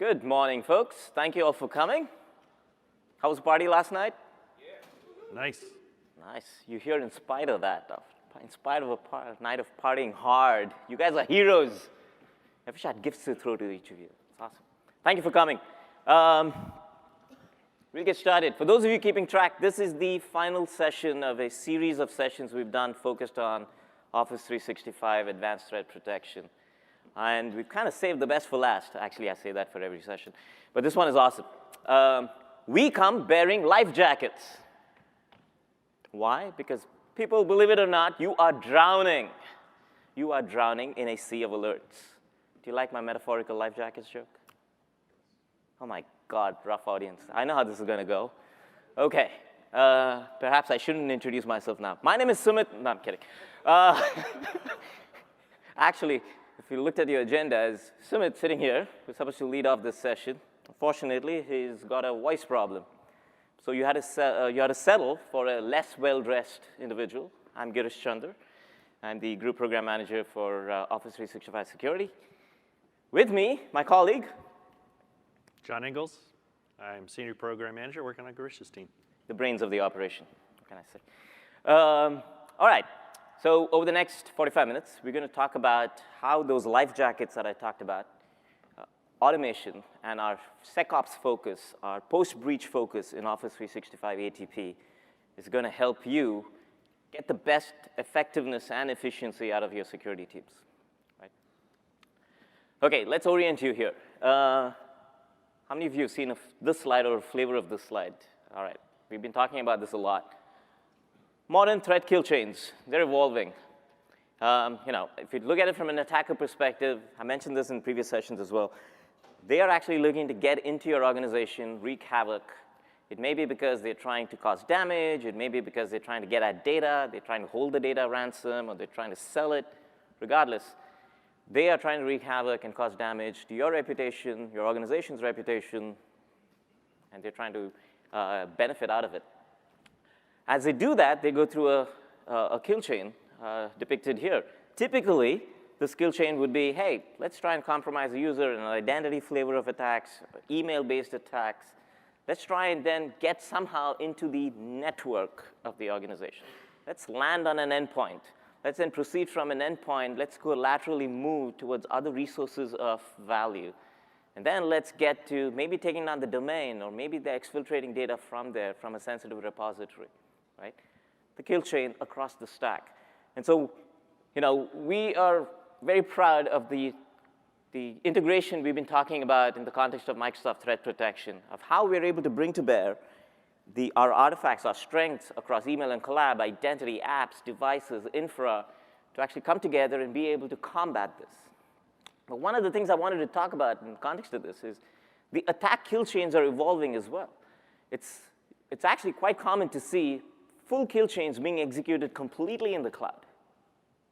Good morning, folks. Thank you all for coming. How was the party last night? Yeah. Nice. Nice. You're here in spite of that. In spite of a night of partying hard. You guys are heroes. I wish I had gifts to throw to each of you. It's awesome. Thank you for coming. We'll get started. For those of you keeping track, this is the final session of a series of sessions we've done focused on Office 365 Advanced Threat Protection. And we've kind of saved the best for last. Actually, I say that for every session. But this one is awesome. We come bearing life jackets. Why? Because people, believe it or not, you are drowning. You are drowning in a sea of alerts. Do you like my metaphorical life jackets joke? Oh my God, rough audience. I know how this is going to go. OK. Perhaps I shouldn't introduce myself now. My name is Sumit. No, I'm kidding. Actually, if you looked at your agenda, as Sumit sitting here, who's supposed to lead off this session, unfortunately, he's got a voice problem. So you had to settle for a less well-dressed individual. I'm Girish Chandra. I'm the Group Program Manager for Office 365 Security. With me, my colleague, John Ingalls. I'm Senior Program Manager working on Girish's team. The brains of the operation, what can I say? All right. So over the next 45 minutes, we're going to talk about how those life jackets that I talked about, automation, and our SecOps focus, our post-breach focus in Office 365 ATP is going to help you get the best effectiveness and efficiency out of your security teams. Right? OK, let's orient you here. How many of you have seen this slide or a flavor of this slide? All right, we've been talking about this a lot. Modern threat kill chains, they're evolving. If you look at it from an attacker perspective, I mentioned this in previous sessions as well, they are actually looking to get into your organization, wreak havoc. It may be because they're trying to cause damage. It may be because they're trying to get at data. They're trying to hold the data ransom, or they're trying to sell it. Regardless, they are trying to wreak havoc and cause damage to your reputation, your organization's reputation, and they're trying to benefit out of it. As they do that, they go through a kill chain depicted here. Typically, this kill chain would be, hey, let's try and compromise the user in an identity flavor of attacks, email-based attacks. Let's try and then get somehow into the network of the organization. Let's land on an endpoint. Let's then proceed from an endpoint. Let's go laterally move towards other resources of value. And then let's get to maybe taking down the domain, or maybe they're exfiltrating data from there, from a sensitive repository. Right? The kill chain across the stack. And so, we are very proud of the integration we've been talking about in the context of Microsoft Threat Protection, of how we're able to bring to bear our artifacts, our strengths across email and collab, identity, apps, devices, infra, to actually come together and be able to combat this. But one of the things I wanted to talk about in the context of this is the attack kill chains are evolving as well. It's actually quite common to see full kill chains being executed completely in the cloud,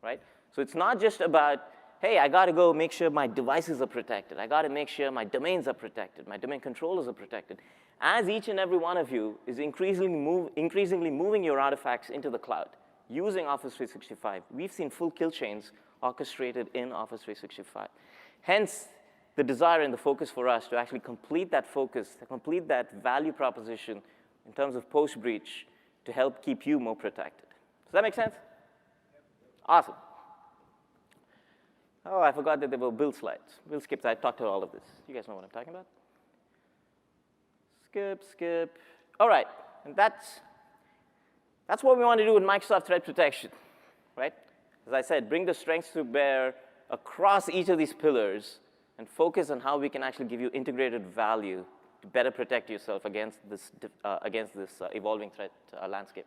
right? So it's not just about, hey, I got to go make sure my devices are protected. I got to make sure my domains are protected. My domain controllers are protected. As each and every one of you is increasingly moving your artifacts into the cloud using Office 365, we've seen full kill chains orchestrated in Office 365. Hence, the desire and the focus for us to actually complete that focus, to complete that value proposition in terms of post-breach, to help keep you more protected. Does that make sense? Awesome. Oh, I forgot that there were build slides. We'll skip that. I talked about all of this. You guys know what I'm talking about? Skip. All right. And that's what we want to do with Microsoft Threat Protection, right? As I said, bring the strengths to bear across each of these pillars and focus on how we can actually give you integrated value to better protect yourself against this evolving threat landscape.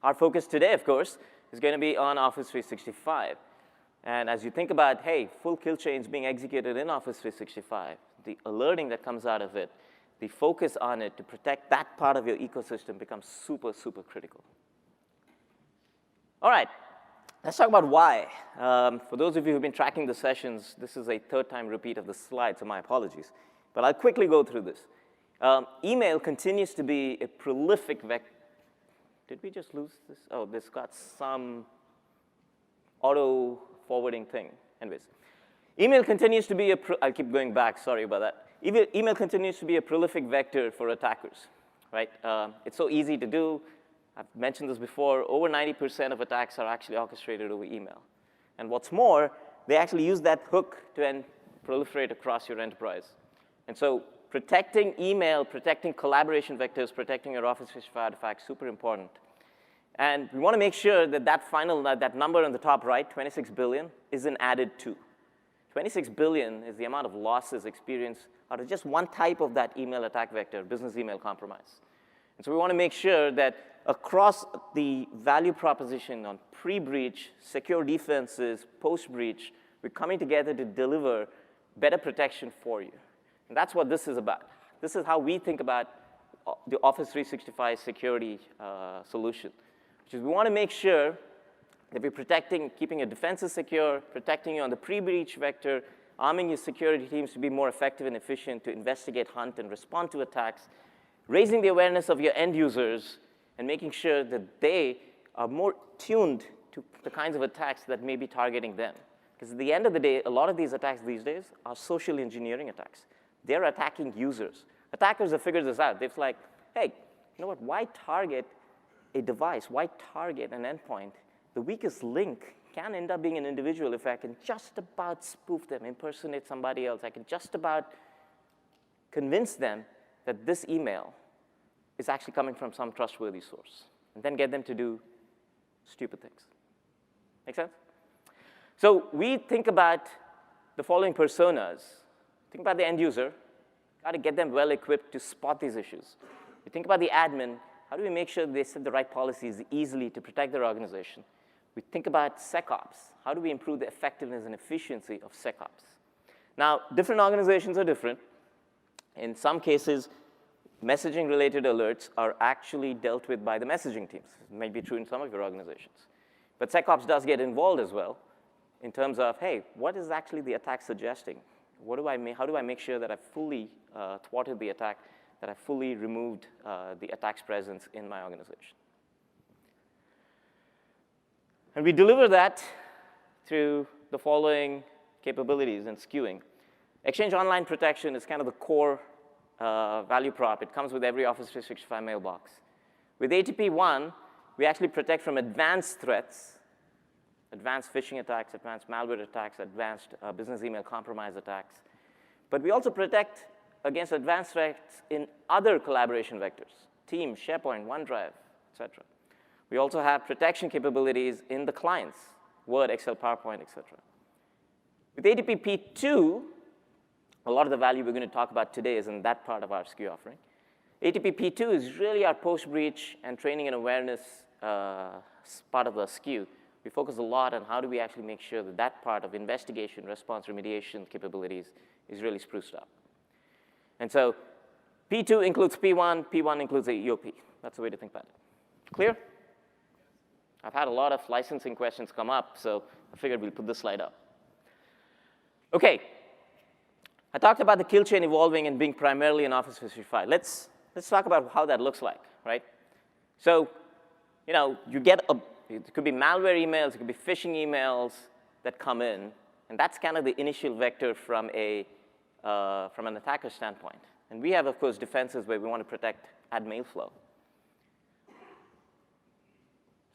Our focus today, of course, is going to be on Office 365. And as you think about, hey, full kill chains being executed in Office 365, the alerting that comes out of it, the focus on it to protect that part of your ecosystem becomes super, super critical. All right, let's talk about why. For those of you who've been tracking the sessions, this is a third-time repeat of the slide, so my apologies. But I'll quickly go through this. Email continues to be a prolific vector. Did we just lose this? Oh, this got some auto-forwarding thing. Anyways, Email continues to be I'll keep going back, sorry about that. Email continues to be a prolific vector for attackers, right? It's so easy to do. I've mentioned this before. Over 90% of attacks are actually orchestrated over email. And what's more, they actually use that hook to then proliferate across your enterprise. And so protecting email, protecting collaboration vectors, protecting your Office 365 artifacts, super important. And we want to make sure that that number on the top right, 26 billion, isn't added to. 26 billion is the amount of losses experienced out of just one type of that email attack vector, business email compromise. And so we want to make sure that across the value proposition on pre-breach, secure defenses, post-breach, we're coming together to deliver better protection for you. And that's what this is about. This is how we think about the Office 365 security solution, which is we want to make sure that we're protecting, keeping your defenses secure, protecting you on the pre-breach vector, arming your security teams to be more effective and efficient to investigate, hunt, and respond to attacks, raising the awareness of your end users, and making sure that they are more tuned to the kinds of attacks that may be targeting them. Because at the end of the day, a lot of these attacks these days are social engineering attacks. They're attacking users. Attackers have figured this out. They're like, hey, you know what, why target a device? Why target an endpoint? The weakest link can end up being an individual if I can just about spoof them, impersonate somebody else. I can just about convince them that this email is actually coming from some trustworthy source, and then get them to do stupid things. Make sense? So we think about the following personas. Think about the end user. Got to get them well equipped to spot these issues. We think about the admin. How do we make sure they set the right policies easily to protect their organization? We think about SecOps. How do we improve the effectiveness and efficiency of SecOps? Now, different organizations are different. In some cases, messaging-related alerts are actually dealt with by the messaging teams. It may be true in some of your organizations. But SecOps does get involved as well in terms of, hey, what is actually the attack suggesting? How do I make sure that I've fully thwarted the attack, that I've fully removed the attack's presence in my organization? And we deliver that through the following capabilities and skewing. Exchange Online Protection is kind of the core value prop. It comes with every Office 365 mailbox. With ATP 1, we actually protect from advanced threats, advanced phishing attacks, advanced malware attacks, advanced business email compromise attacks. But we also protect against advanced threats in other collaboration vectors, Teams, SharePoint, OneDrive, et cetera. We also have protection capabilities in the clients, Word, Excel, PowerPoint, et cetera. With ATP P2, a lot of the value we're going to talk about today is in that part of our SKU offering. ATP P2 is really our post-breach and training and awareness part of the SKU. We focus a lot on how do we actually make sure that that part of investigation, response, remediation capabilities is really spruced up. And so P2 includes P1, P1 includes the EOP. That's the way to think about it. Clear? I've had a lot of licensing questions come up, so I figured we'll put this slide up. OK. I talked about the kill chain evolving and being primarily in Office 365. Let's talk about how that looks like, right? So, you get it could be malware emails, it could be phishing emails that come in, and that's kind of the initial vector from an attacker standpoint. And we have, of course, defenses where we want to protect ad mail flow.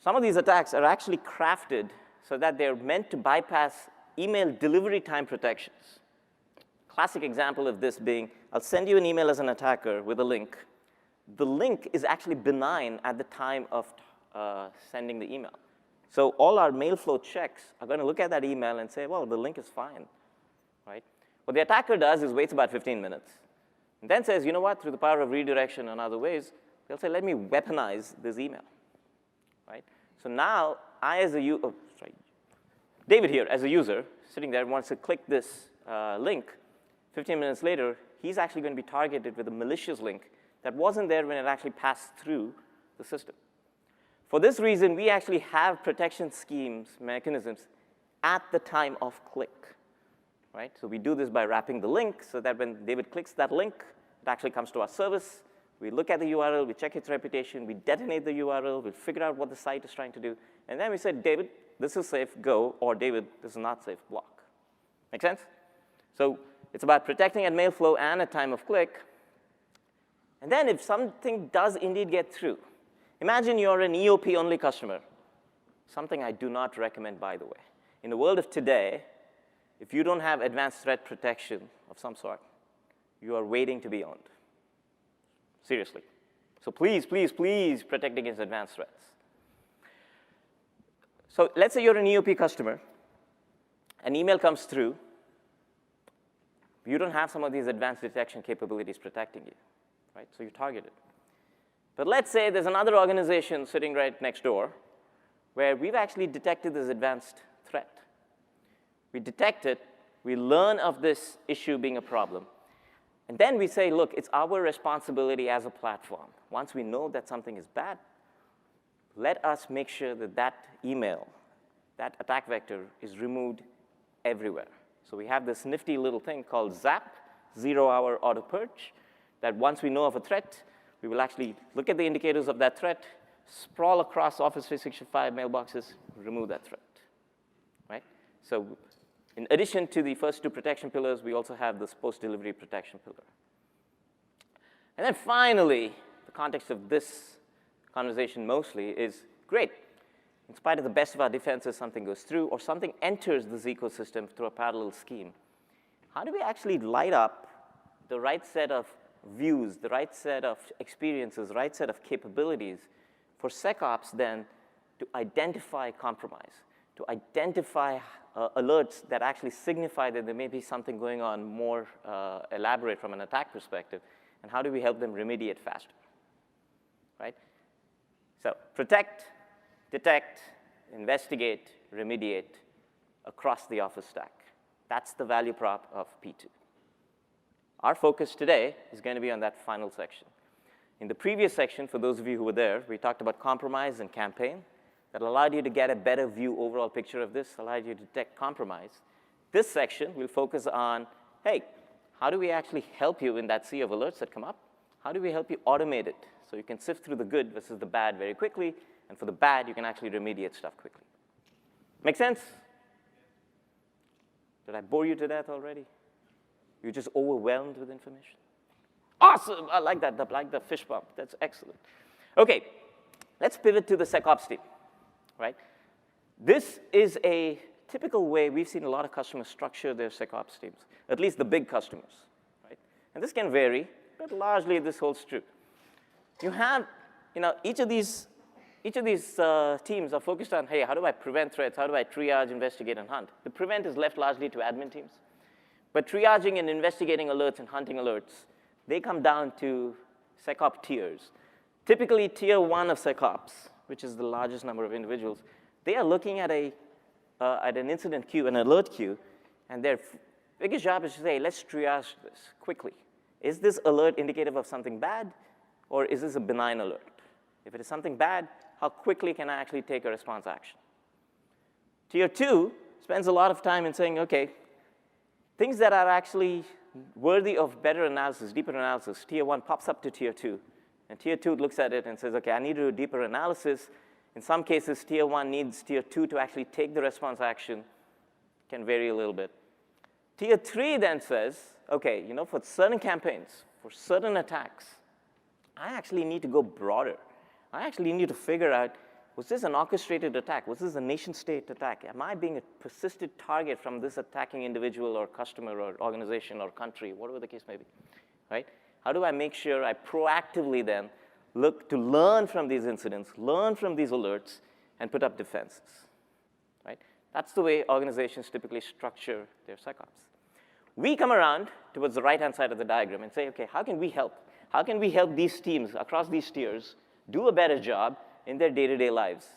Some of these attacks are actually crafted so that they're meant to bypass email delivery time protections. Classic example of this being, I'll send you an email as an attacker with a link. The link is actually benign at the time of sending the email. So all our mail flow checks are going to look at that email and say, well, the link is fine, right? What the attacker does is waits about 15 minutes, and then says, you know what, through the power of redirection and other ways, they'll say, let me weaponize this email, right? So now, David here, as a user, sitting there, wants to click this link. 15 minutes later, he's actually going to be targeted with a malicious link that wasn't there when it actually passed through the system. For this reason, we actually have protection schemes, mechanisms, at the time of click, right? So we do this by wrapping the link so that when David clicks that link, it actually comes to our service. We look at the URL, we check its reputation, we detonate the URL, we figure out what the site is trying to do, and then we say, David, this is safe, go, or David, this is not safe, block. Make sense? So it's about protecting at mail flow and at time of click. And then if something does indeed get through, imagine you're an EOP-only customer, something I do not recommend, by the way. In the world of today, if you don't have advanced threat protection of some sort, you are waiting to be owned. Seriously. So please, please, please protect against advanced threats. So let's say you're an EOP customer. An email comes through. You don't have some of these advanced detection capabilities protecting you, right? So you're targeted. But let's say there's another organization sitting right next door where we've actually detected this advanced threat. We detect it. We learn of this issue being a problem. And then we say, look, it's our responsibility as a platform. Once we know that something is bad, let us make sure that that email, that attack vector, is removed everywhere. So we have this nifty little thing called ZAP, zero-hour auto purge, that once we know of a threat, we will actually look at the indicators of that threat, sprawl across Office 365 mailboxes, remove that threat, right? So in addition to the first two protection pillars, we also have this post-delivery protection pillar. And then finally, the context of this conversation mostly is, great, in spite of the best of our defenses, something goes through, or something enters this ecosystem through a parallel scheme. How do we actually light up the right set of views, the right set of experiences, the right set of capabilities for SecOps then to identify compromise, to identify alerts that actually signify that there may be something going on more elaborate from an attack perspective, and how do we help them remediate faster, right? So protect, detect, investigate, remediate across the Office stack. That's the value prop of P2. Our focus today is going to be on that final section. In the previous section, for those of you who were there, we talked about compromise and campaign. That allowed you to get a better view, overall picture of this, allowed you to detect compromise. This section will focus on, hey, how do we actually help you in that sea of alerts that come up? How do we help you automate it so you can sift through the good versus the bad very quickly, and for the bad, you can actually remediate stuff quickly. Make sense? Did I bore you to death already? You're just overwhelmed with information? Awesome! I like that. I like the fish pump. That's excellent. OK, let's pivot to the SecOps team, right? This is a typical way we've seen a lot of customers structure their SecOps teams, at least the big customers, right? And this can vary, but largely this holds true. You have, each of these teams are focused on, hey, how do I prevent threats? How do I triage, investigate, and hunt? The prevent is left largely to admin teams. But triaging and investigating alerts and hunting alerts, they come down to SecOps tiers. Typically, tier 1 of SecOps, which is the largest number of individuals, they are looking at an incident queue, an alert queue, and their biggest job is to say, let's triage this quickly. Is this alert indicative of something bad, or is this a benign alert? If it is something bad, how quickly can I actually take a response action? Tier 2 spends a lot of time in saying, OK, things that are actually worthy of better analysis, deeper analysis, tier 1 pops up to tier 2. And tier 2 looks at it and says, OK, I need to do a deeper analysis. In some cases, tier 1 needs tier 2 to actually take the response action. Can vary a little bit. Tier 3 then says, OK, for certain campaigns, for certain attacks, I actually need to go broader. I actually need to figure out, was this an orchestrated attack? Was this a nation-state attack? Am I being a persistent target from this attacking individual or customer or organization or country, whatever the case may be, right? How do I make sure I proactively then look to learn from these incidents, learn from these alerts, and put up defenses, right? That's the way organizations typically structure their SecOps. We come around towards the right-hand side of the diagram and say, OK, how can we help? How can we help these teams across these tiers do a better job in their day-to-day lives?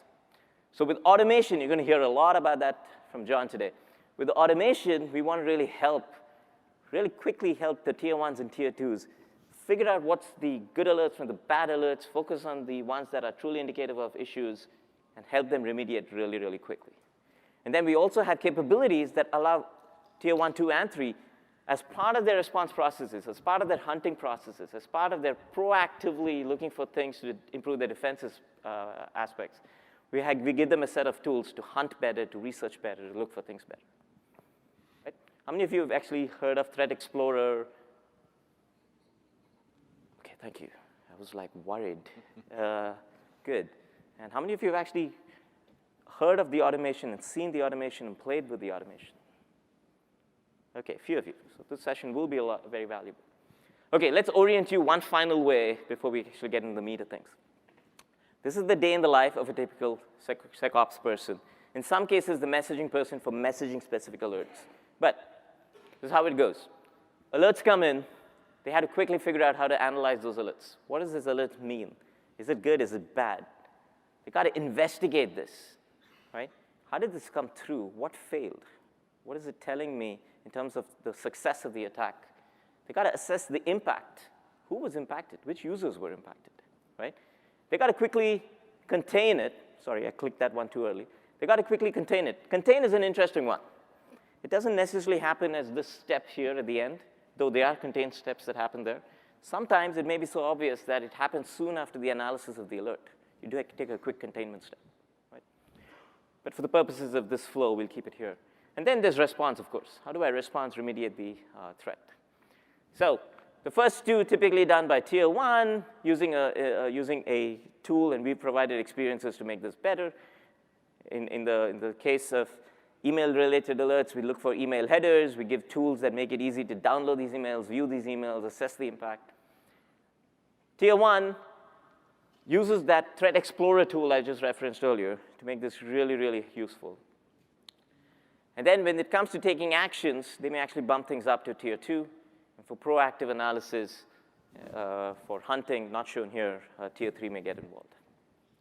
So with automation, you're going to hear a lot about that from John today. With automation, we want to really quickly help the tier 1s and tier 2s figure out what's the good alerts from the bad alerts, focus on the ones that are truly indicative of issues, and help them remediate really, really quickly. And then we also have capabilities that allow tier 1, 2, and 3, as part of their response processes, as part of their hunting processes, as part of their proactively looking for things to improve their defenses aspects, we give them a set of tools to hunt better, to research better, to look for things better. Right? How many of you have actually heard of Threat Explorer? Okay, thank you. I was like worried. Good. And how many of you have actually heard of the automation and seen the automation and played with the automation? Okay, a few of you. So this session will be very valuable. Okay, let's orient you one final way before we actually get into the meat of things. This is the day in the life of a typical SecOps person. In some cases, the messaging person for messaging-specific alerts. But this is how it goes. Alerts come in. They had to quickly figure out how to analyze those alerts. What does this alert mean? Is it good? Is it bad? They got to investigate this, right? How did this come through? What failed? What is it telling me in terms of the success of the attack? They got to assess the impact. Who was impacted? Which users were impacted, right? They got to quickly contain it. Sorry, I clicked that one too early. They got to quickly contain it. Contain is an interesting one. It doesn't necessarily happen as this step here at the end, though there are contained steps that happen there. Sometimes it may be so obvious that it happens soon after the analysis of the alert. You do have to take a quick containment step, right? But for the purposes of this flow, we'll keep it here. And then there's response, of course. How do I respond to remediate the threat? So the first two typically done by tier one, using a tool, and we've provided experiences to make this better. In the case of email-related alerts, we look for email headers. We give tools that make it easy to download these emails, view these emails, assess the impact. Tier one uses that Threat Explorer tool I just referenced earlier to make this really, really useful. And then when it comes to taking actions, they may actually bump things up to tier two. And for proactive analysis, for hunting, not shown here, tier three may get involved,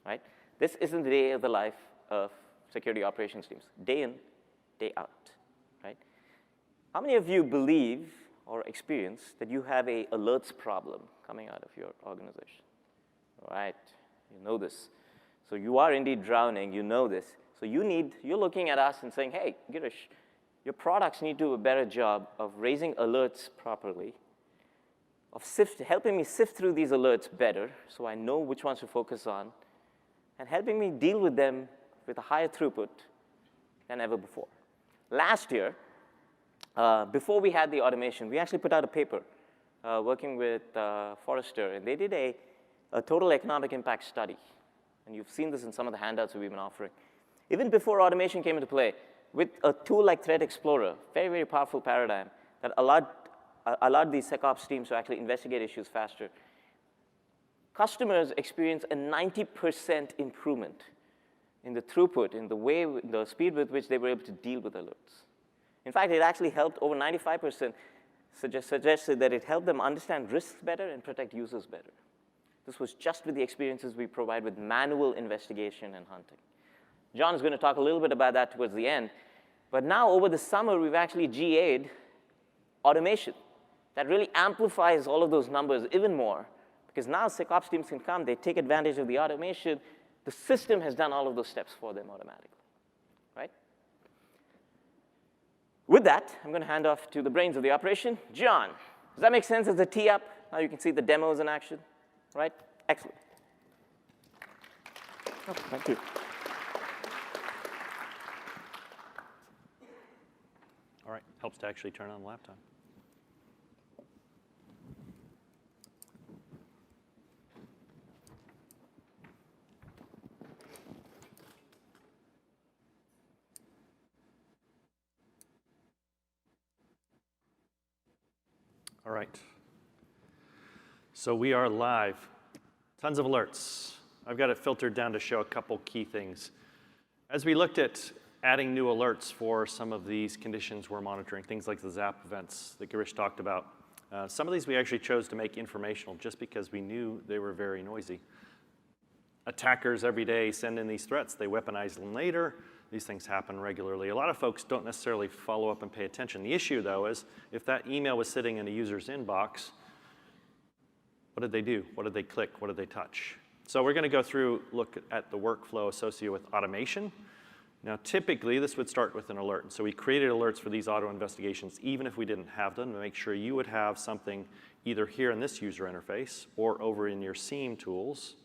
right? This isn't the day of the life of security operations teams. Day in, day out, right? How many of you believe or experience that you have a alerts problem coming out of your organization? All right, you know this. So you are indeed drowning, you know this. So you're looking at us and saying, hey, Girish, your products need to do a better job of raising alerts properly, of helping me sift through these alerts better so I know which ones to focus on, and helping me deal with them with a higher throughput than ever before. Last year, before we had the automation, we actually put out a paper working with Forrester, and they did a total economic impact study. And you've seen this in some of the handouts that we've been offering. Even before automation came into play, with a tool like Threat Explorer, very, very powerful paradigm that allowed these SecOps teams to actually investigate issues faster, customers experience a 90% improvement in the throughput, in the speed with which they were able to deal with alerts. In fact, it actually helped over 95%, suggested that it helped them understand risks better and protect users better. This was just with the experiences we provide with manual investigation and hunting. John is going to talk a little bit about that towards the end. But now, over the summer, we've actually GA'd automation that really amplifies all of those numbers even more. Because now SecOps teams can come, they take advantage of the automation. The system has done all of those steps for them automatically, right? With that, I'm going to hand off to the brains of the operation, John. Does that make sense as a tee up? Now you can see the demos in action, right? Excellent. Oh, thank you. All right, helps to actually turn on the laptop. All right. So we are live. Tons of alerts. I've got it filtered down to show a couple key things. As we looked at adding new alerts for some of these conditions we're monitoring, things like the ZAP events that Girish talked about, some of these we actually chose to make informational just because we knew they were very noisy. Attackers every day send in these threats. They weaponize them later. These things happen regularly. A lot of folks don't necessarily follow up and pay attention. The issue, though, is if that email was sitting in a user's inbox, what did they do? What did they click? What did they touch? So we're going to go through, look at the workflow associated with automation. Now, typically, this would start with an alert. So we created alerts for these auto investigations, even if we didn't have them, to make sure you would have something either here in this user interface or over in your SIEM tools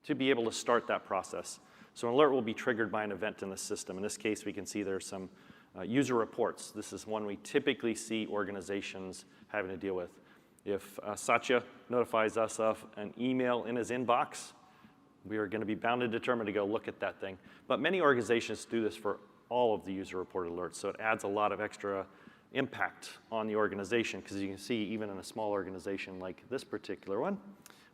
to be able to start that process. So an alert will be triggered by an event in the system. In this case, we can see there's some User reports. This is one we typically see organizations having to deal with. If Satya notifies us of an email in his inbox, we are going to be bound and determined to go look at that thing. But many organizations do this for all of the user-reported alerts, so it adds a lot of extra impact on the organization, because you can see even in a small organization like this particular one,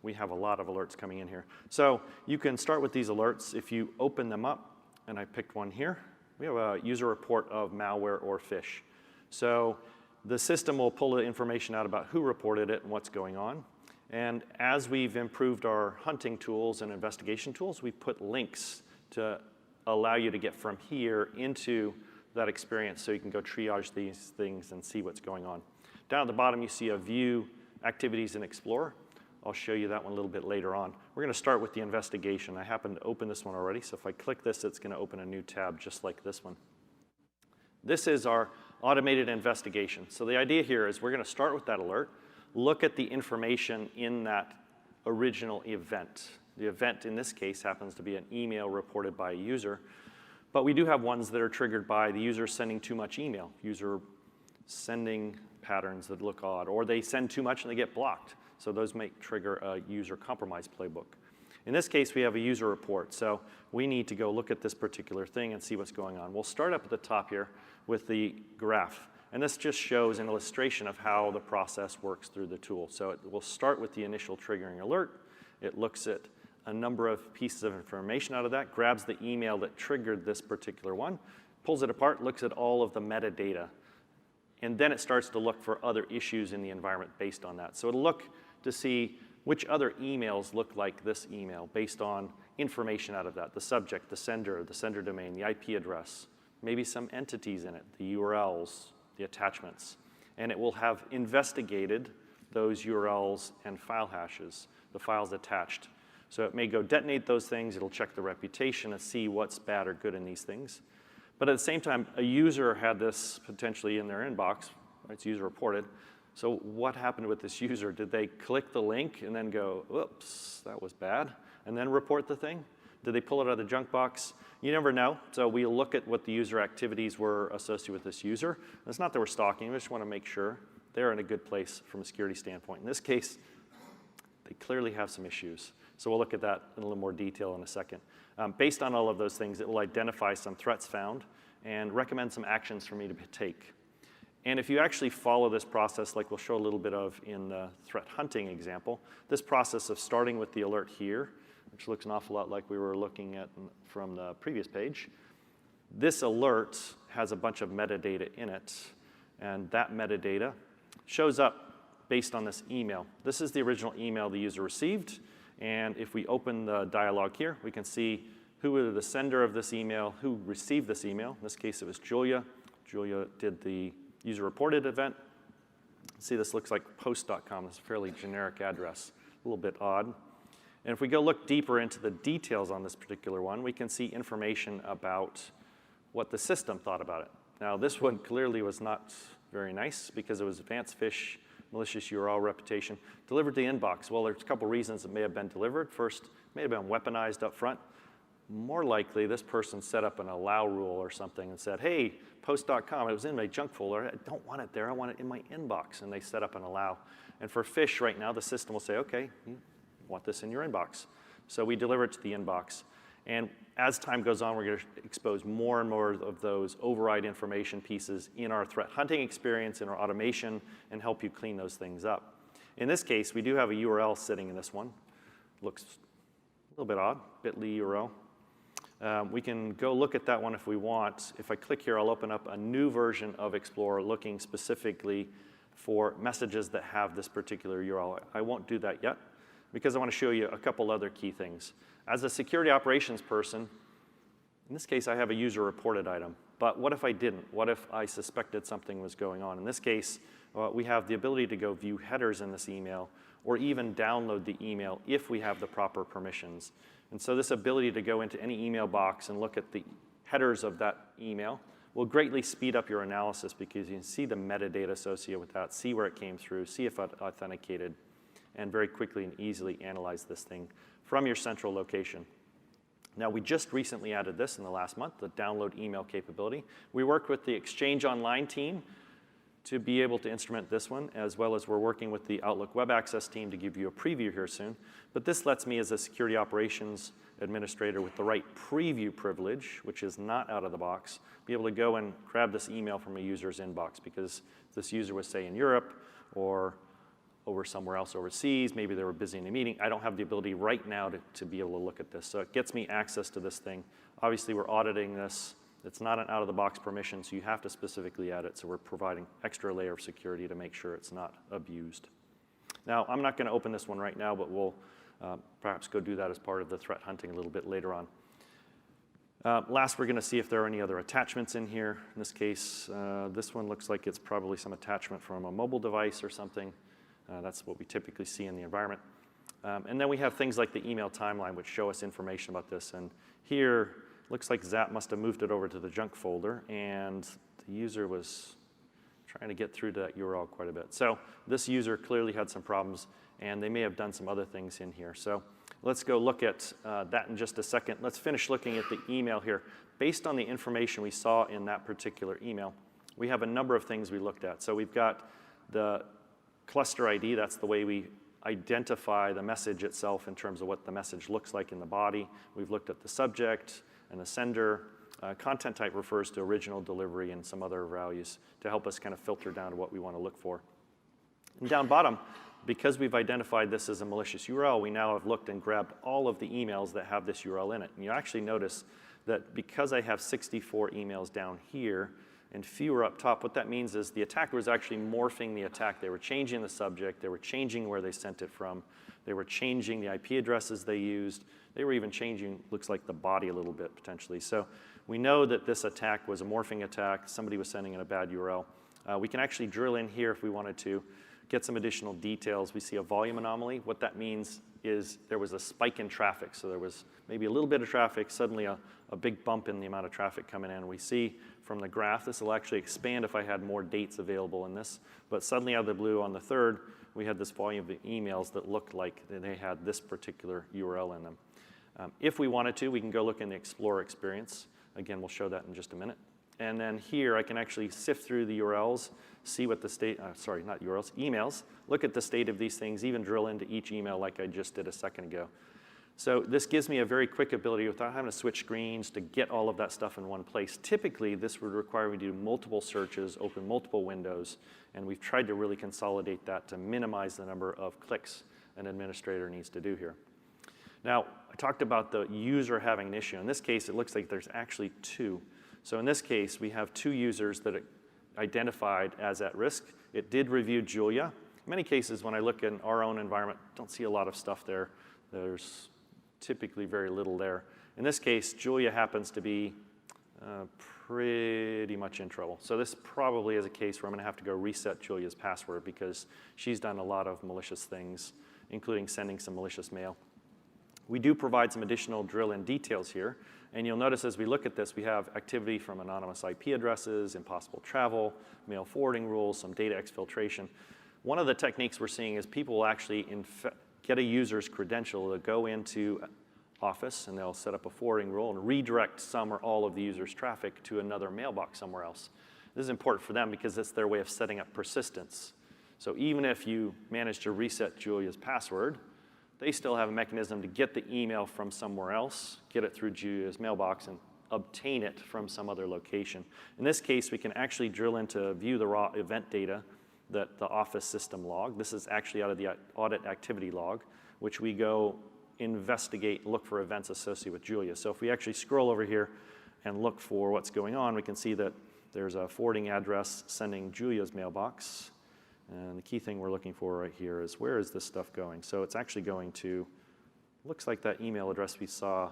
we have a lot of alerts coming in here. So you can start with these alerts. If you open them up, and I picked one here, we have a user report of malware or phish. So the system will pull the information out about who reported it and what's going on. And as we've improved our hunting tools and investigation tools, we put links to allow you to get from here into that experience so you can go triage these things and see what's going on. Down at the bottom, you see a View Activities in Explorer. I'll show you that one a little bit later on. We're going to start with the investigation. I happen to open this one already, so if I click this, it's going to open a new tab just like this one. This is our automated investigation. So the idea here is we're going to start with that alert, look at the information in that original event. The event in this case happens to be an email reported by a user, but we do have ones that are triggered by the user sending too much email, user sending patterns that look odd, or they send too much and they get blocked. So those may trigger a user compromise playbook. In this case, we have a user report. So we need to go look at this particular thing and see what's going on. We'll start up at the top here with the graph. And this just shows an illustration of how the process works through the tool. So it will start with the initial triggering alert. It looks at a number of pieces of information out of that, grabs the email that triggered this particular one, pulls it apart, looks at all of the metadata. And then it starts to look for other issues in the environment based on that. So it'll look to see which other emails look like this email based on information out of that, the subject, the sender domain, the IP address, maybe some entities in it, the URLs, the attachments. And it will have investigated those URLs and file hashes, the files attached. So it may go detonate those things, it'll check the reputation and see what's bad or good in these things. But at the same time, a user had this potentially in their inbox, right? It's user reported. So what happened with this user? Did they click the link and then go, whoops, that was bad, and then report the thing? Did they pull it out of the junk box? You never know. So we look at what the user activities were associated with this user. And it's not that we're stalking, we just want to make sure they're in a good place from a security standpoint. In this case, they clearly have some issues. So we'll look at that in a little more detail in a second. Based on all of those things, it will identify some threats found and recommend some actions for me to take. And if you actually follow this process, like we'll show a little bit of in the threat hunting example, this process of starting with the alert here, which looks an awful lot like we were looking at from the previous page, this alert has a bunch of metadata in it, and that metadata shows up based on this email. This is the original email the user received, and if we open the dialog here, we can see who was the sender of this email, who received this email. In this case, it was Julia. Julia did the user-reported event. See, this looks like post.com. It's a fairly generic address, a little bit odd. And if we go look deeper into the details on this particular one, we can see information about what the system thought about it. Now, this one clearly was not very nice because it was advanced phish, malicious URL reputation, delivered to the inbox. Well, there's a couple reasons it may have been delivered. First, it may have been weaponized up front. More likely, this person set up an allow rule or something and said, hey, post.com, it was in my junk folder. I don't want it there. I want it in my inbox. And they set up an allow. And for phish right now, the system will say, OK, you want this in your inbox. So we deliver it to the inbox. And as time goes on, we're going to expose more and more of those override information pieces in our threat hunting experience, in our automation, and help you clean those things up. In this case, we do have a URL sitting in this one. Looks a little bit odd, bit.ly URL. We can go look at that one if we want. If I click here, I'll open up a new version of Explorer looking specifically for messages that have this particular URL. I won't do that yet because I want to show you a couple other key things. As a security operations person, in this case, I have a user-reported item. But what if I didn't? What if I suspected something was going on? In this case, we have the ability to go view headers in this email or even download the email if we have the proper permissions. And so this ability to go into any email box and look at the headers of that email will greatly speed up your analysis because you can see the metadata associated with that, see where it came through, see if it authenticated, and very quickly and easily analyze this thing from your central location. Now, we just recently added this in the last month, the download email capability. We worked with the Exchange Online team to be able to instrument this one, as well as we're working with the Outlook Web Access team to give you a preview here soon. But this lets me, as a security operations administrator with the right preview privilege, which is not out of the box, be able to go and grab this email from a user's inbox, because this user was, say, in Europe or over somewhere else overseas, maybe they were busy in a meeting. I don't have the ability right now to be able to look at this. So it gets me access to this thing. Obviously, we're auditing this. It's not an out-of-the-box permission, so you have to specifically add it. So we're providing extra layer of security to make sure it's not abused. Now, I'm not going to open this one right now, but we'll perhaps go do that as part of the threat hunting a little bit later on. Last, we're going to see if there are any other attachments in here. In this case, this one looks like it's probably some attachment from a mobile device or something. That's what we typically see in the environment. And then we have things like the email timeline, which show us information about this. And here, looks like Zap must have moved it over to the junk folder, and the user was trying to get through to that URL quite a bit. So this user clearly had some problems, and they may have done some other things in here. So let's go look at that in just a second. Let's finish looking at the email here. Based on the information we saw in that particular email, we have a number of things we looked at. So we've got the cluster ID. That's the way we identify the message itself in terms of what the message looks like in the body. We've looked at the subject and the sender. Content type refers to original delivery and some other values to help us kind of filter down to what we want to look for. And down bottom, because we've identified this as a malicious URL, we now have looked and grabbed all of the emails that have this URL in it. And you actually notice that because I have 64 emails down here and fewer up top, what that means is the attacker was actually morphing the attack. They were changing the subject. They were changing where they sent it from. They were changing the IP addresses they used. They were even changing, looks like, the body a little bit, potentially. So we know that this attack was a morphing attack. Somebody was sending in a bad URL. We can actually drill in here if we wanted to, get some additional details. We see a volume anomaly. What that means is there was a spike in traffic. So there was maybe a little bit of traffic, suddenly a big bump in the amount of traffic coming in. We see from the graph, this will actually expand if I had more dates available in this. But suddenly out of the blue on the 3rd, we had this volume of emails that looked like they had this particular URL in them. If we wanted to, we can go look in the Explorer experience. Again, we'll show that in just a minute. And then here, I can actually sift through the URLs, see what the state, sorry, not URLs, emails, look at the state of these things, even drill into each email like I just did a second ago. So this gives me a very quick ability without having to switch screens to get all of that stuff in one place. Typically, this would require me to do multiple searches, open multiple windows, and we've tried to really consolidate that to minimize the number of clicks an administrator needs to do here. Now, I talked about the user having an issue. In this case, it looks like there's actually two. So in this case, we have two users that are identified as at risk. It did review Julia. In many cases, when I look in our own environment, don't see a lot of stuff there. There's typically very little there. In this case, Julia happens to be pretty much in trouble. So this probably is a case where I'm going to have to go reset Julia's password because she's done a lot of malicious things, including sending some malicious mail. We do provide some additional drill-in details here. And you'll notice as we look at this, we have activity from anonymous IP addresses, impossible travel, mail forwarding rules, some data exfiltration. One of the techniques we're seeing is people will actually get a user's credential to go into Office, and they'll set up a forwarding rule and redirect some or all of the user's traffic to another mailbox somewhere else. This is important for them because it's their way of setting up persistence. So even if you manage to reset Julia's password, they still have a mechanism to get the email from somewhere else, get it through Julia's mailbox, and obtain it from some other location. In this case, we can actually drill into view the raw event data that the Office system log. This is actually out of the audit activity log, which we go investigate, look for events associated with Julia. So if we actually scroll over here and look for what's going on, we can see that there's a forwarding address sending Julia's mailbox. And the key thing we're looking for right here is where is this stuff going? So it's actually going to, looks like that email address we saw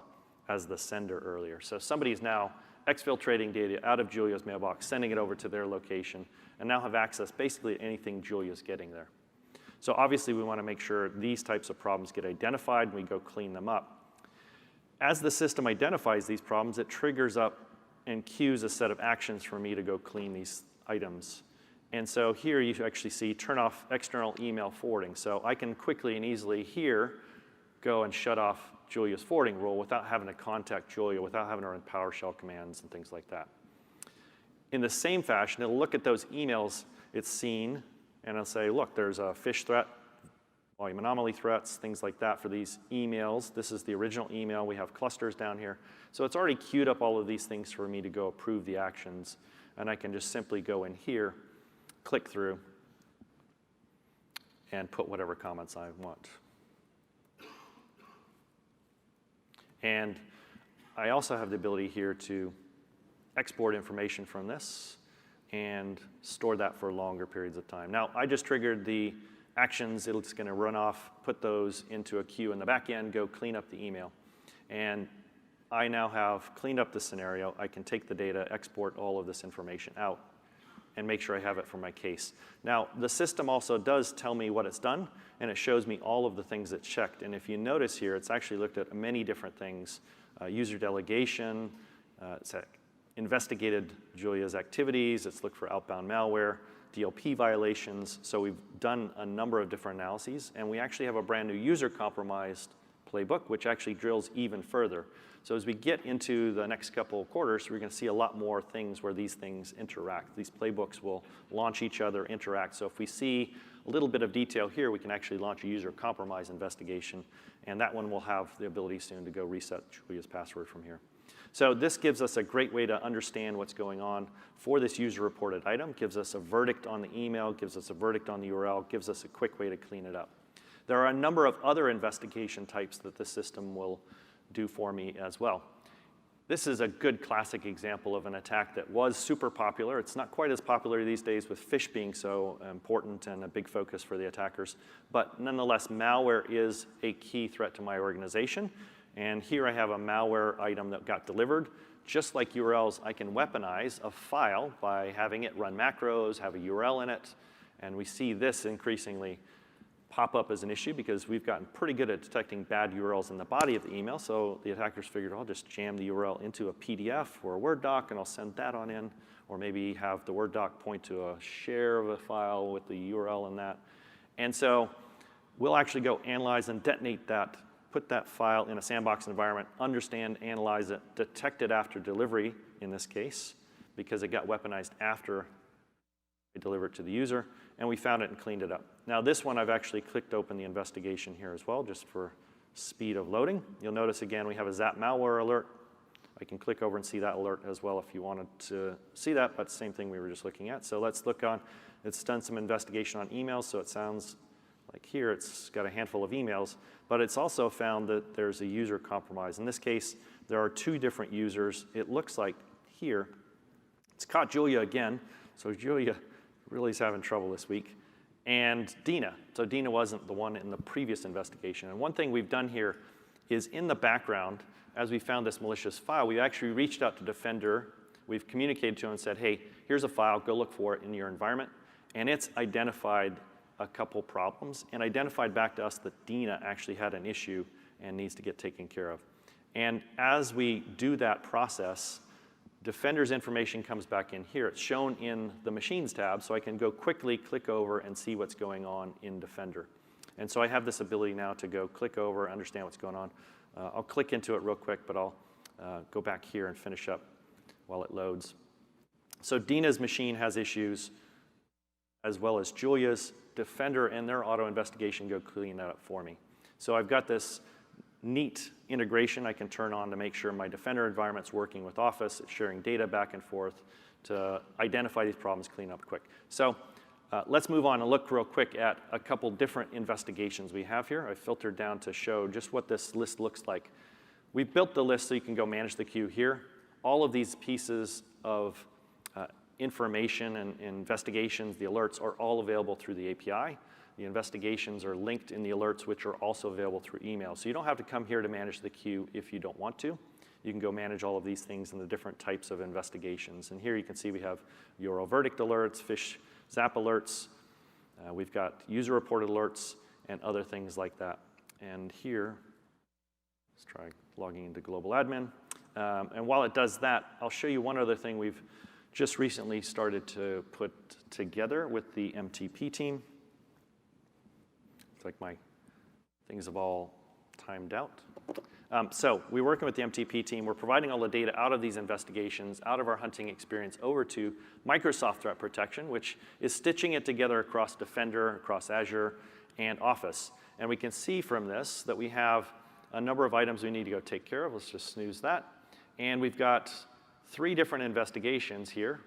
as the sender earlier. So somebody's now exfiltrating data out of Julia's mailbox, sending it over to their location, and now have access basically to anything Julia's getting there. So obviously we want to make sure these types of problems get identified and we go clean them up. As the system identifies these problems, it triggers up and queues a set of actions for me to go clean these items. And so here you actually see turn off external email forwarding. So I can quickly and easily here go and shut off Julia's forwarding rule without having to contact Julia, without having to run PowerShell commands and things like that. In the same fashion, it'll look at those emails it's seen, and it'll say, look, there's a phish threat, volume anomaly threats, things like that for these emails. This is the original email. We have clusters down here. So it's already queued up all of these things for me to go approve the actions. And I can just simply go in here, click through, and put whatever comments I want. And I also have the ability here to export information from this and store that for longer periods of time. Now, I just triggered the actions. It's going to run off, put those into a queue in the back end, go clean up the email. And I now have cleaned up the scenario. I can take the data, export all of this information out, and make sure I have it for my case. Now, the system also does tell me what it's done, and it shows me all of the things it's checked. And if you notice here, it's actually looked at many different things. User delegation, it's investigated Julia's activities, it's looked for outbound malware, DLP violations. So we've done a number of different analyses, and we actually have a brand new user compromised playbook, which actually drills even further. So as we get into the next couple of quarters, we're going to see a lot more things where these things interact. These playbooks will launch each other, interact. So if we see a little bit of detail here, we can actually launch a user compromise investigation, and that one will have the ability soon to go reset Julia's password from here. So this gives us a great way to understand what's going on for this user-reported item, gives us a verdict on the email, gives us a verdict on the URL, gives us a quick way to clean it up. There are a number of other investigation types that the system will do for me as well. This is a good classic example of an attack that was super popular. It's not quite as popular these days with phish being so important and a big focus for the attackers. But nonetheless, malware is a key threat to my organization. And here I have a malware item that got delivered. Just like URLs, I can weaponize a file by having it run macros, have a URL in it. And we see this increasingly pop up as an issue because we've gotten pretty good at detecting bad URLs in the body of the email. So the attackers figured, I'll just jam the URL into a PDF or a Word doc, and I'll send that on in. Or maybe have the Word doc point to a share of a file with the URL in that. And so we'll actually go analyze and detonate that, put that file in a sandbox environment, understand, analyze it, detect it after delivery in this case, because it got weaponized after I deliver it to the user, and we found it and cleaned it up. Now this one I've actually clicked open the investigation here as well, just for speed of loading. You'll notice again we have a Zap malware alert. I can click over and see that alert as well if you wanted to see that, but same thing we were just looking at. So let's look on, it's done some investigation on emails, so it sounds like here it's got a handful of emails, but it's also found that there's a user compromise. In this case, there are two different users. It looks like here, it's caught Julia again, so Julia really is having trouble this week, and Dina. So Dina wasn't the one in the previous investigation. And one thing we've done here is in the background, as we found this malicious file, we actually reached out to Defender. We've communicated to him and said, hey, here's a file, go look for it in your environment. And it's identified a couple problems and identified back to us that Dina actually had an issue and needs to get taken care of. And as we do that process, Defender's information comes back in here. It's shown in the Machines tab, so I can go quickly click over and see what's going on in Defender. And so I have this ability now to go click over, understand what's going on. I'll click into it real quick, but I'll go back here and finish up while it loads. So Dina's machine has issues, as well as Julia's. Defender and their auto investigation go clean that up for me. So I've got this neat integration I can turn on to make sure my Defender environment's working with Office. It's sharing data back and forth to identify these problems, clean up quick. So let's move on and look real quick at a couple different investigations we have here. I filtered down to show just what this list looks like. We built the list so you can go manage the queue here. All of these pieces of information and investigations, the alerts, are all available through the API. The investigations are linked in the alerts, which are also available through email. So you don't have to come here to manage the queue if you don't want to. You can go manage all of these things in the different types of investigations. And here you can see we have URL verdict alerts, phish Zap alerts. We've got user-reported alerts and other things like that. And here, let's try logging into Global Admin. And while it does that, I'll show you one other thing we've just recently started to put together with the MTP team. It's like my things have all timed out. So we're working with the MTP team. We're providing all the data out of these investigations, out of our hunting experience, over to Microsoft Threat Protection, which is stitching it together across Defender, across Azure, and Office. And we can see from this that we have a number of items we need to go take care of. Let's just snooze that. And we've got 3 different investigations here.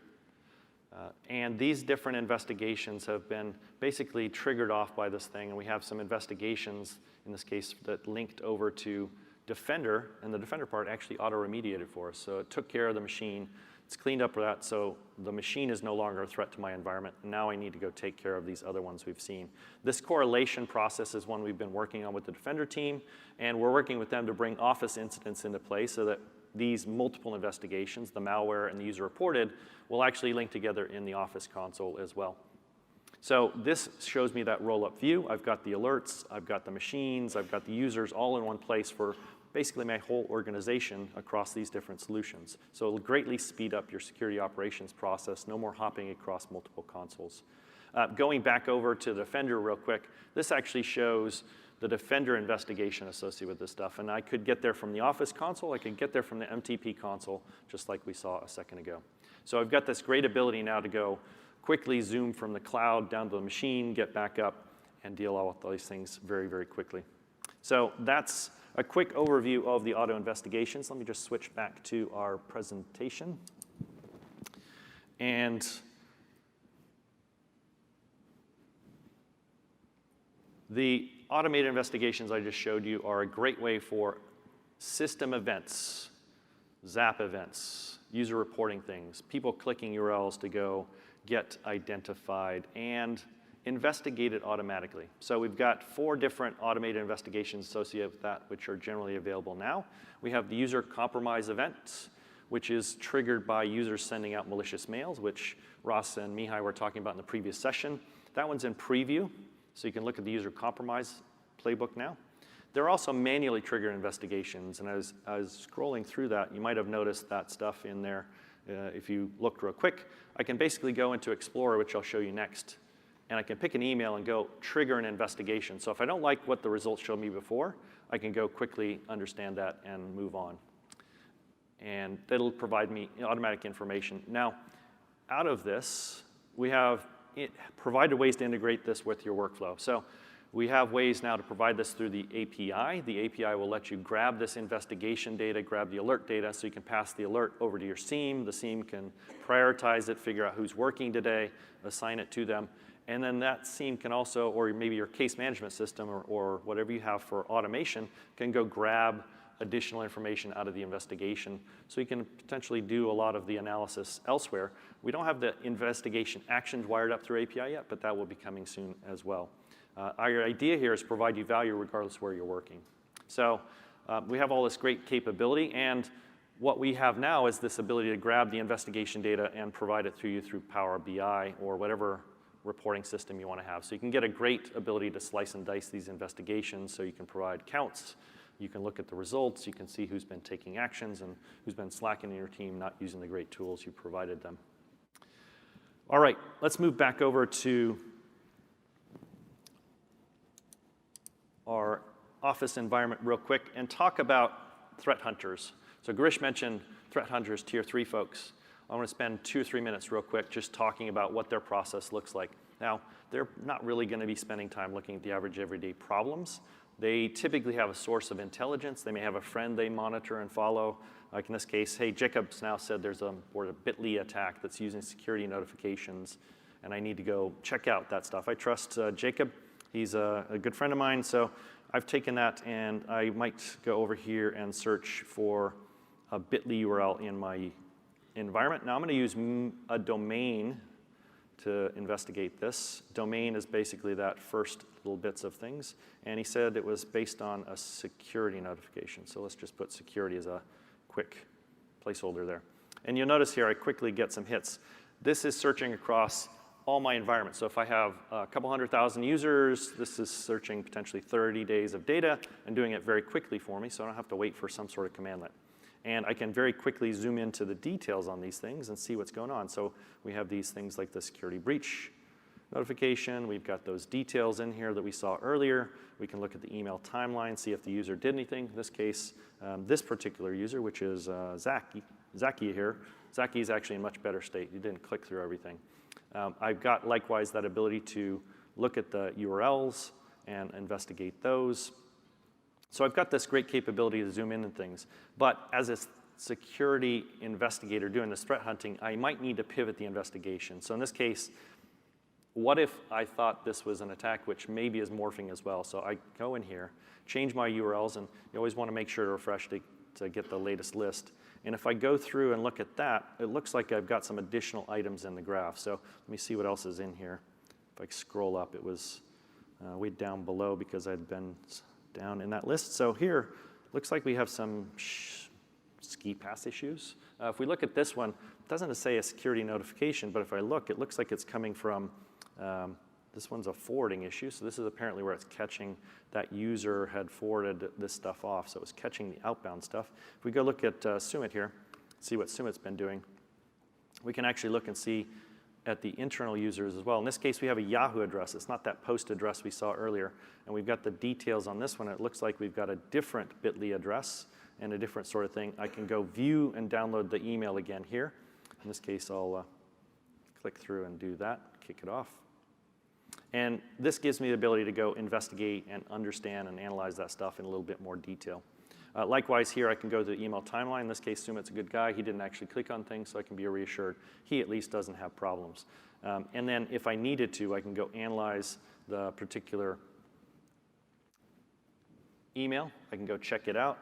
And these different investigations have been basically triggered off by this thing. And we have some investigations, in this case, that linked over to Defender. And the Defender part actually auto-remediated for us. So it took care of the machine. It's cleaned up that. So the machine is no longer a threat to my environment. And now I need to go take care of these other ones we've seen. This correlation process is one we've been working on with the Defender team. And we're working with them to bring Office incidents into play so that these multiple investigations, the malware and the user reported, will actually link together in the Office console as well. So this shows me that roll-up view. I've got the alerts, I've got the machines, I've got the users all in one place for basically my whole organization across these different solutions. So it'll greatly speed up your security operations process, no more hopping across multiple consoles. Going back over to Defender real quick, this actually shows the Defender investigation associated with this stuff. And I could get there from the Office console. I could get there from the MTP console, just like we saw a second ago. So I've got this great ability now to go quickly zoom from the cloud down to the machine, get back up, and deal all with these things very, very quickly. So that's a quick overview of the auto investigations. Let me just switch back to our presentation. And the automated investigations I just showed you are a great way for system events, ZAP events, user reporting things, people clicking URLs to go get identified and investigated automatically. So we've got 4 different automated investigations associated with that, which are generally available now. We have the user compromise event, which is triggered by users sending out malicious mails, which Ross and Mihai were talking about in the previous session. That one's in preview. So you can look at the user compromise playbook now. There are also manually triggered investigations. And as I was scrolling through that, you might have noticed that stuff in there. If you looked real quick, I can basically go into Explorer, which I'll show you next. And I can pick an email and go trigger an investigation. So if I don't like what the results showed me before, I can go quickly understand that and move on. And that'll provide me automatic information. Now, out of this, we have provided ways to integrate this with your workflow. So we have ways now to provide this through the API. The API will let you grab this investigation data, grab the alert data, so you can pass the alert over to your SIEM. The SIEM can prioritize it, figure out who's working today, assign it to them. And then that SIEM can also, or maybe your case management system or whatever you have for automation, can go grab additional information out of the investigation. So you can potentially do a lot of the analysis elsewhere. We don't have the investigation actions wired up through API yet, but that will be coming soon as well. Our idea here is to provide you value regardless of where you're working. So we have all this great capability, and what we have now is this ability to grab the investigation data and provide it through you through Power BI or whatever reporting system you want to have. So you can get a great ability to slice and dice these investigations, so you can provide counts, you can look at the results, you can see who's been taking actions and who's been slacking in your team, not using the great tools you provided them. All right, let's move back over to our Office environment real quick and talk about threat hunters. So Girish mentioned threat hunters, tier 3 folks. I want to spend 2 or 3 minutes real quick just talking about what their process looks like. Now, they're not really going to be spending time looking at the average everyday problems. They typically have a source of intelligence. They may have a friend they monitor and follow. Like in this case, hey, Jacob's now said there's a Bitly attack that's using security notifications, and I need to go check out that stuff. I trust Jacob. He's a good friend of mine, so I've taken that, and I might go over here and search for a Bitly URL in my environment. Now I'm going to use a domain to investigate this. Domain is basically that first little bits of things. And he said it was based on a security notification. So let's just put security as a quick placeholder there. And you'll notice here I quickly get some hits. This is searching across all my environments. So if I have a couple 100,000 users, this is searching potentially 30 days of data and doing it very quickly for me, so I don't have to wait for some sort of commandlet. And I can very quickly zoom into the details on these things and see what's going on. So we have these things like the security breach notification. We've got those details in here that we saw earlier. We can look at the email timeline, see if the user did anything. In this case, this particular user, which is Zaki here, Zaki is actually in much better state. He didn't click through everything. I've got, likewise, that ability to look at the URLs and investigate those. So I've got this great capability to zoom in and things. But as a security investigator doing this threat hunting, I might need to pivot the investigation. So in this case, what if I thought this was an attack which maybe is morphing as well? So I go in here, change my URLs, and you always want to make sure to refresh to get the latest list. And if I go through and look at that, it looks like I've got some additional items in the graph. So let me see what else is in here. If I scroll up, it was way down below because I'd been down in that list. So here, looks like we have some ski pass issues. If we look at this one, it doesn't say a security notification, but if I look, it looks like it's coming from, this one's a forwarding issue. So this is apparently where it's catching that user had forwarded this stuff off. So it was catching the outbound stuff. If we go look at Sumit here, see what Sumit's been doing, we can actually look and see at the internal users as well. In this case, we have a Yahoo address. It's not that post address we saw earlier. And we've got the details on this one. It looks like we've got a different bit.ly address and a different sort of thing. I can go view and download the email again here. In this case, I'll click through and do that, kick it off. And this gives me the ability to go investigate and understand and analyze that stuff in a little bit more detail. Likewise, here I can go to the email timeline. In this case, Sumit's a good guy. He didn't actually click on things, so I can be reassured. He at least doesn't have problems. And then if I needed to, I can go analyze the particular email. I can go check it out.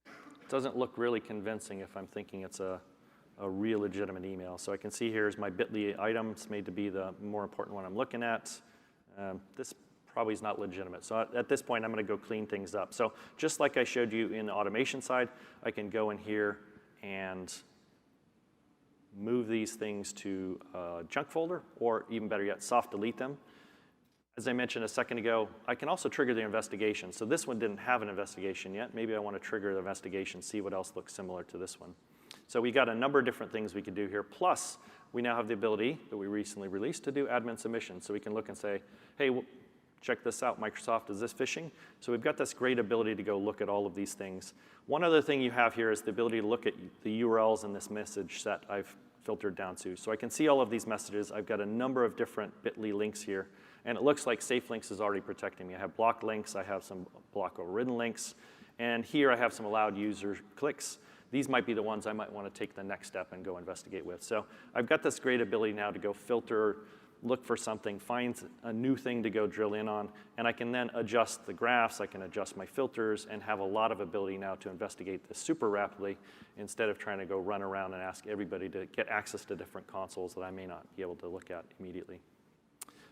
It doesn't look really convincing if I'm thinking it's a real legitimate email. So I can see here's my bit.ly item. It's made to be the more important one I'm looking at. This probably is not legitimate. So at this point, I'm going to go clean things up. So just like I showed you in the automation side, I can go in here and move these things to a junk folder, or even better yet, soft delete them. As I mentioned a second ago, I can also trigger the investigation. So this one didn't have an investigation yet. Maybe I want to trigger the investigation, see what else looks similar to this one. So we got a number of different things we could do here. Plus, we now have the ability that we recently released to do admin submission. So we can look and say, hey, check this out, Microsoft, is this phishing? So we've got this great ability to go look at all of these things. One other thing you have here is the ability to look at the URLs in this message set I've filtered down to. So I can see all of these messages. I've got a number of different bit.ly links here. And it looks like Safe Links is already protecting me. I have blocked links. I have some block overridden links. And here I have some allowed user clicks. These might be the ones I might want to take the next step and go investigate with. So I've got this great ability now to go filter, look for something, find a new thing to go drill in on, and I can then adjust the graphs, I can adjust my filters, and have a lot of ability now to investigate this super rapidly instead of trying to go run around and ask everybody to get access to different consoles that I may not be able to look at immediately.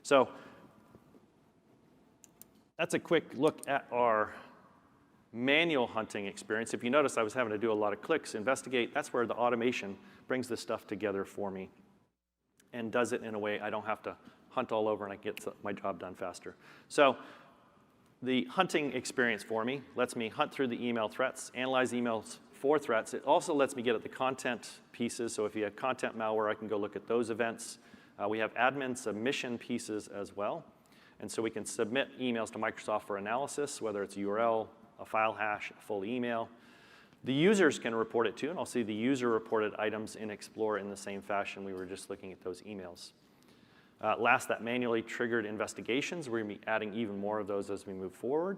So that's a quick look at our manual hunting experience. If you notice, I was having to do a lot of clicks, investigate. That's where the automation brings this stuff together for me and does it in a way I don't have to hunt all over and I get my job done faster. So the hunting experience for me lets me hunt through the email threats, analyze emails for threats. It also lets me get at the content pieces. So if you have content malware, I can go look at those events. We have admin submission pieces as well. And so we can submit emails to Microsoft for analysis, whether it's URL, a file hash, a full email. The users can report it too, and I'll see the user reported items in Explorer in the same fashion we were just looking at those emails. Last, that manually triggered investigations. We're going to be adding even more of those as we move forward.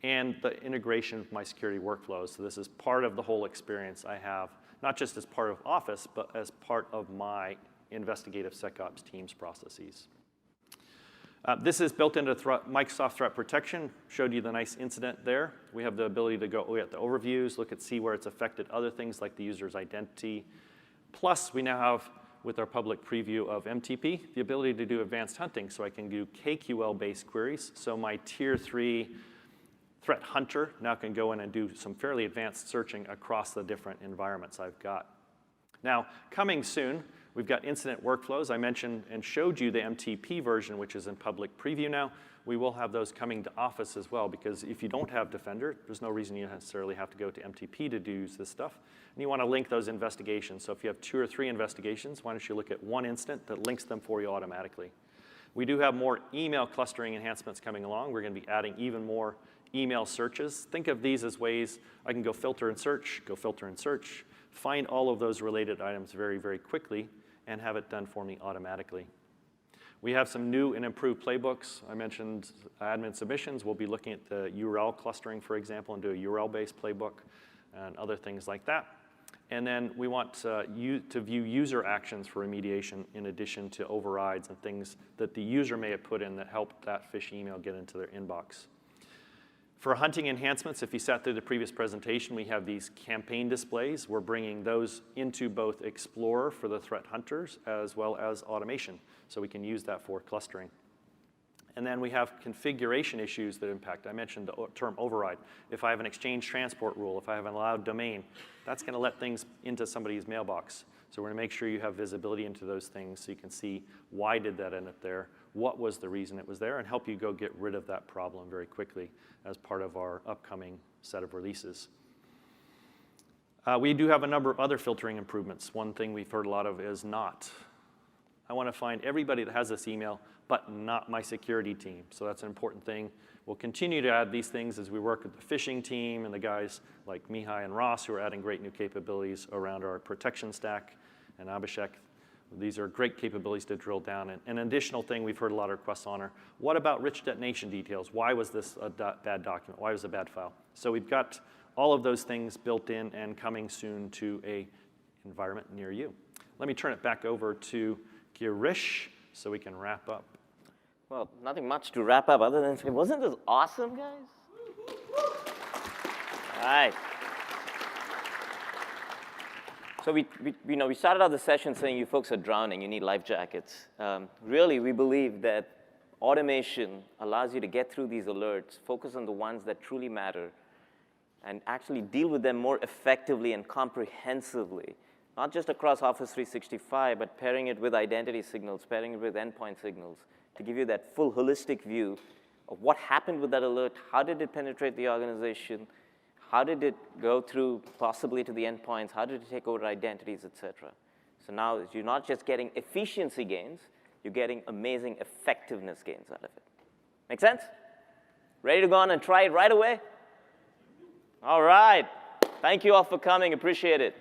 And the integration of my security workflows. So this is part of the whole experience I have, not just as part of Office, but as part of my investigative SecOps teams processes. This is built into Microsoft Threat Protection. Showed you the nice incident there. We have the ability to go at the overviews, look at see where it's affected other things like the user's identity. Plus, we now have, with our public preview of MTP, the ability to do advanced hunting. So I can do KQL-based queries. So my tier 3 threat hunter now can go in and do some fairly advanced searching across the different environments I've got. Now, coming soon, We've got incident workflows. I mentioned and showed you the MTP version, which is in public preview now. We will have those coming to Office as well, because if you don't have Defender, there's no reason you necessarily have to go to MTP to use this stuff. And you want to link those investigations. So if you have 2 or 3 investigations, why don't you look at one incident that links them for you automatically. We do have more email clustering enhancements coming along. We're going to be adding even more email searches. Think of these as ways I can go filter and search, find all of those related items very, very quickly, and have it done for me automatically. We have some new and improved playbooks. I mentioned admin submissions. We'll be looking at the URL clustering, for example, and do a URL-based playbook and other things like that. And then we want to view user actions for remediation in addition to overrides and things that the user may have put in that helped that phish email get into their inbox. For hunting enhancements, if you sat through the previous presentation, we have these campaign displays. We're bringing those into both Explorer for the threat hunters as well as automation, so we can use that for clustering. And then we have configuration issues that impact. I mentioned the term override. If I have an exchange transport rule, if I have an allowed domain, that's going to let things into somebody's mailbox. So we're going to make sure you have visibility into those things so you can see why did that end up there, what was the reason it was there, and help you go get rid of that problem very quickly as part of our upcoming set of releases. We do have a number of other filtering improvements. One thing we've heard a lot of is not. I want to find everybody that has this email, but not my security team. So that's an important thing. We'll continue to add these things as we work with the phishing team and the guys like Mihai and Ross who are adding great new capabilities around our protection stack, and Abhishek. These are great capabilities to drill down. And an additional thing we've heard a lot of requests on are, what about rich detonation details? Why was this a bad document? Why was it a bad file? So we've got all of those things built in and coming soon to an environment near you. Let me turn it back over to Girish so we can wrap up. Well, nothing much to wrap up other than say, wasn't this awesome, guys? All right. So we started out the session saying you folks are drowning, you need life jackets. Really, we believe that automation allows you to get through these alerts, focus on the ones that truly matter, and actually deal with them more effectively and comprehensively, not just across Office 365, but pairing it with identity signals, pairing it with endpoint signals, to give you that full holistic view of what happened with that alert, how did it penetrate the organization, how did it go through possibly to the endpoints, how did it take over identities, et cetera. So now you're not just getting efficiency gains, you're getting amazing effectiveness gains out of it. Make sense? Ready to go on and try it right away? All right. Thank you all for coming. Appreciate it.